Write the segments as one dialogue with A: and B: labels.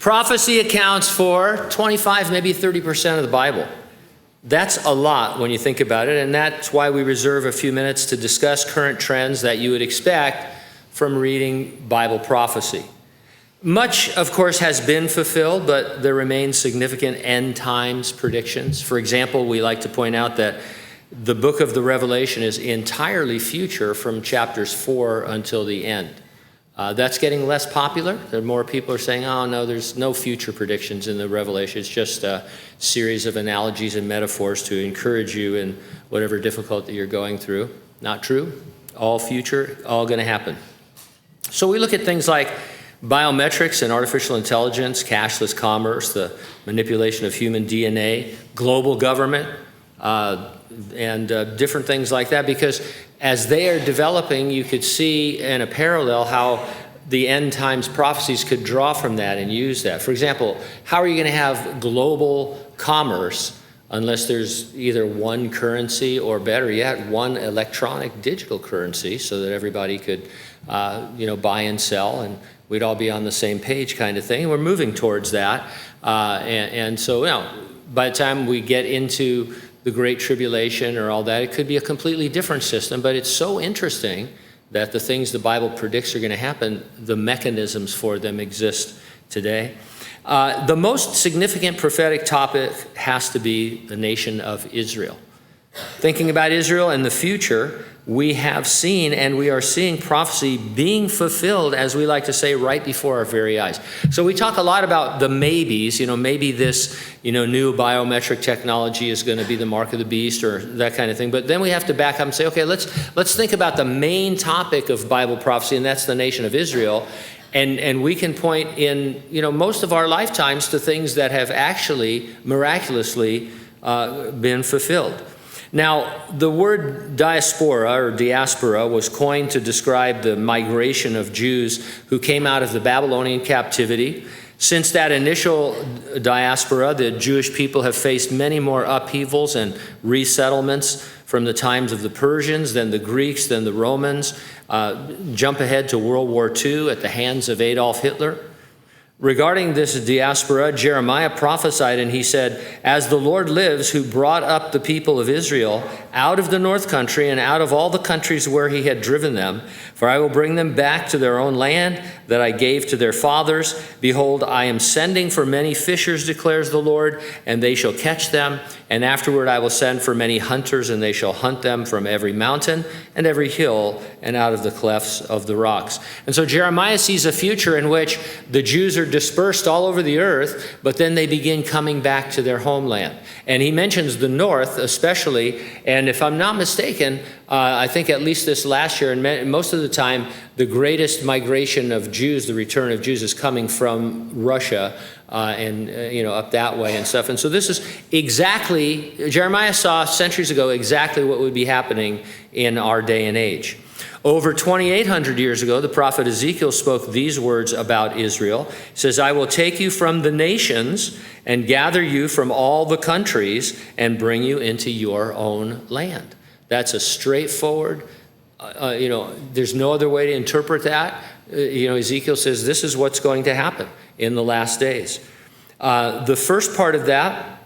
A: Prophecy accounts for 25, maybe 30% of the Bible. That's a lot when you think about it, and that's why we reserve a few minutes to discuss current trends that you would expect from reading Bible prophecy. Much, of course, has been fulfilled, but there remain significant end times predictions. For example, we like to point out that the book of the Revelation is entirely future from chapters 4 until the end. That's getting less popular. There are more people are saying, oh, no, there's no future predictions in the Revelation. It's just a series of analogies and metaphors to encourage you in whatever difficulty you're going through. Not true. All future, all going to happen. So we look at things like biometrics and artificial intelligence, cashless commerce, the manipulation of human DNA, global government, and different things like that, because as they are developing, you could see in a parallel how the end times prophecies could draw from that and use that. For example, how are you going to have global commerce unless there's either one currency or, better yet, one electronic digital currency so that everybody could buy and sell and we'd all be on the same page kind of thing. We're moving towards that. So by the time we get into the Great Tribulation or all that, it could be a completely different system, but it's so interesting that the things the Bible predicts are going to happen, the mechanisms for them exist today. The most significant prophetic topic has to be the nation of Israel. Thinking about Israel in the future, we have seen and we are seeing prophecy being fulfilled, as we like to say, right before our very eyes. So we talk a lot about the maybes, maybe this, new biometric technology is going to be the mark of the beast or that kind of thing. But then we have to back up and say, okay, let's think about the main topic of Bible prophecy, and that's the nation of Israel. And we can point in, most of our lifetimes to things that have actually miraculously been fulfilled. Now, the word diaspora was coined to describe the migration of Jews who came out of the Babylonian captivity. Since that initial diaspora, the Jewish people have faced many more upheavals and resettlements from the times of the Persians, then the Greeks, then the Romans. Jump ahead to World War II at the hands of Adolf Hitler. Regarding this diaspora, Jeremiah prophesied, and he said, "As the Lord lives, who brought up the people of Israel out of the north country and out of all the countries where he had driven them, for I will bring them back to their own land that I gave to their fathers. Behold, I am sending for many fishers, declares the Lord, and they shall catch them. And afterward I will send for many hunters, and they shall hunt them from every mountain and every hill and out of the clefts of the rocks." And so Jeremiah sees a future in which the Jews are dispersed all over the earth, but then they begin coming back to their homeland. And he mentions the north especially, and if I'm not mistaken, I think at least this last year, and most of the time, the greatest migration of Jews, the return of Jews, is coming from Russia and up that way and stuff. And so this is exactly, Jeremiah saw centuries ago exactly what would be happening in our day and age. Over 2,800 years ago, the prophet Ezekiel spoke these words about Israel. He says, "I will take you from the nations and gather you from all the countries and bring you into your own land." That's a straightforward, there's no other way to interpret that. Ezekiel says this is what's going to happen in the last days. The first part of that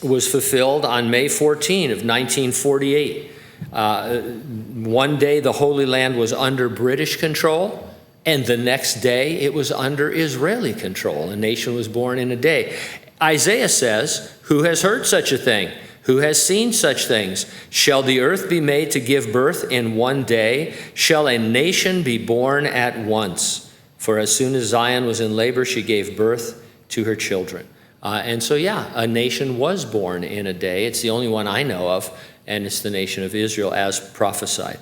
A: was fulfilled on May 14 of 1948. One day the Holy Land was under British control, and the next day it was under Israeli control. A nation was born in a day. Isaiah says, "Who has heard such a thing? Who has seen such things? Shall the earth be made to give birth in one day? Shall a nation be born at once? For as soon as Zion was in labor, she gave birth to her children." And so, a nation was born in a day. It's the only one I know of, and it's the nation of Israel as prophesied.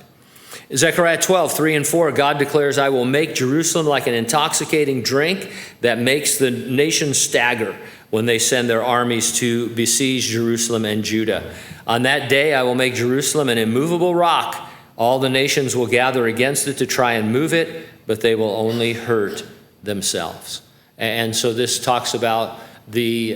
A: Zechariah 12:3-4, God declares, "I will make Jerusalem like an intoxicating drink that makes the nations stagger when they send their armies to besiege Jerusalem and Judah. On that day I will make Jerusalem an immovable rock. All the nations will gather against it to try and move it, but they will only hurt themselves." And so this talks about the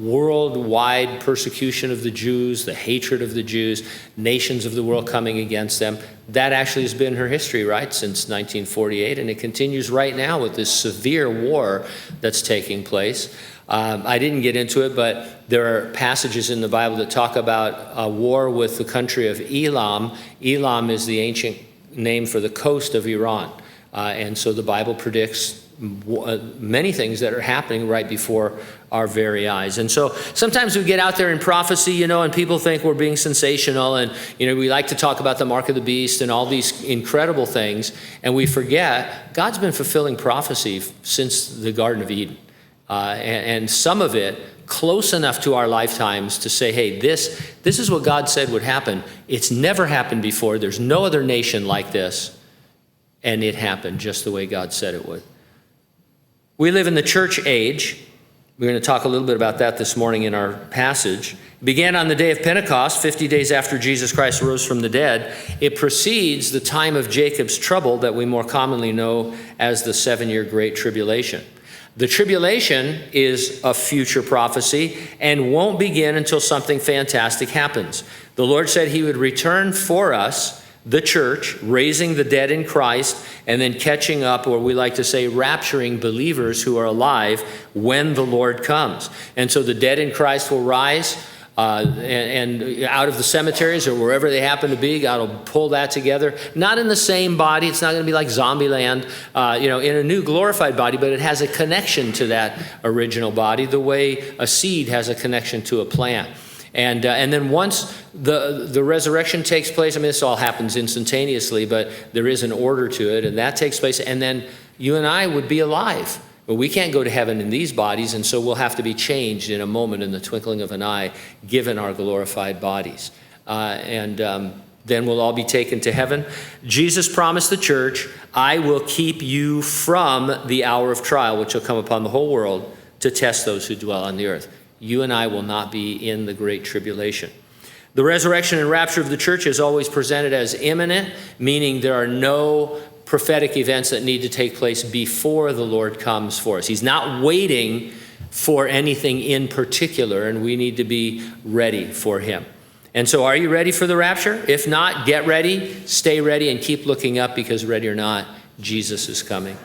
A: worldwide persecution of the Jews, the hatred of the Jews, nations of the world coming against them. That actually has been her history, right, since 1948, and it continues right now with this severe war that's taking place. I didn't get into it, but there are passages in the Bible that talk about a war with the country of Elam. Elam is the ancient name for the coast of Iran. And so the Bible predicts many things that are happening right before our very eyes. And so sometimes we get out there in prophecy, and people think we're being sensational, and we like to talk about the mark of the beast and all these incredible things, and we forget God's been fulfilling prophecy since the Garden of Eden. And some of it close enough to our lifetimes to say, hey, this is what God said would happen. It's never happened before. There's no other nation like this. And it happened just the way God said it would. We live in the church age. We're going to talk a little bit about that this morning in our passage. It began on the day of Pentecost, 50 days after Jesus Christ rose from the dead. It precedes the time of Jacob's trouble that we more commonly know as the 7-year Great Tribulation. The tribulation is a future prophecy and won't begin until something fantastic happens. The Lord said he would return for us, the church, raising the dead in Christ, and then catching up, or we like to say rapturing believers who are alive when the Lord comes. And so the dead in Christ will rise and out of the cemeteries or wherever they happen to be. God will pull that together. Not in the same body. It's not going to be like Zombieland, in a new glorified body, but it has a connection to that original body the way a seed has a connection to a plant. And then once the resurrection takes place, this all happens instantaneously, but there is an order to it, and that takes place, and then you and I would be alive. But we can't go to heaven in these bodies, and so we'll have to be changed in a moment, in the twinkling of an eye, given our glorified bodies. Then we'll all be taken to heaven. Jesus promised the church, I will keep you from the hour of trial, which will come upon the whole world to test those who dwell on the earth. You and I will not be in the Great Tribulation. The resurrection and rapture of the church is always presented as imminent, meaning there are no prophetic events that need to take place before the Lord comes for us. He's not waiting for anything in particular, and we need to be ready for him. And so are you ready for the rapture? If not, get ready, stay ready, and keep looking up, because ready or not, Jesus is coming.